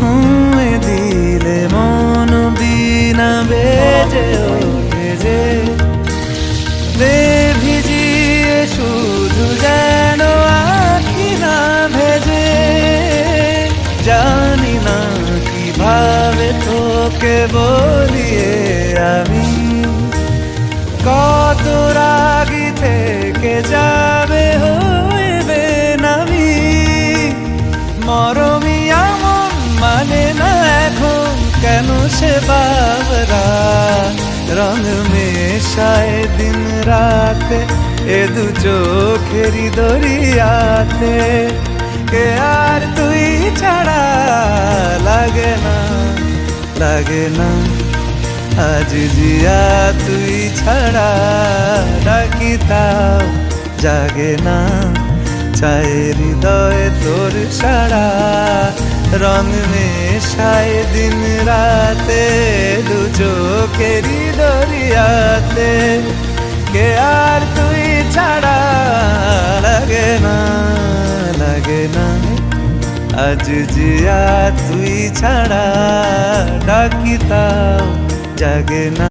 ছুঁয়ে দিলে মন বিনা বেজে ওঠে যে ভিজিয়ে শুধু যেন আঁখি না ভেজে। জানি না কিভাবে তোকে বলিয়ে আমি কত রাগি থেকে যাবে হইবে নামি। মরমি এমন মানে না এখন কেন সে বাবরা রং মেশায় দিন রাতে এ দু চোখেরি দরিয়াতে। কে আর তুই ছাড়া লাগে না লাগে না আজ জিয়া তুই ছাড়া ডাকি তাও জাগে না। চায় হৃদয় তোর সারা রং মেশায় দিন রাতে দু চোখেরি দরিয়াতে। কে আর তুই ছাড়া লাগে না লাগে না আজ জিয়া তুই ছাড়া ডাকি তাও জাগে না।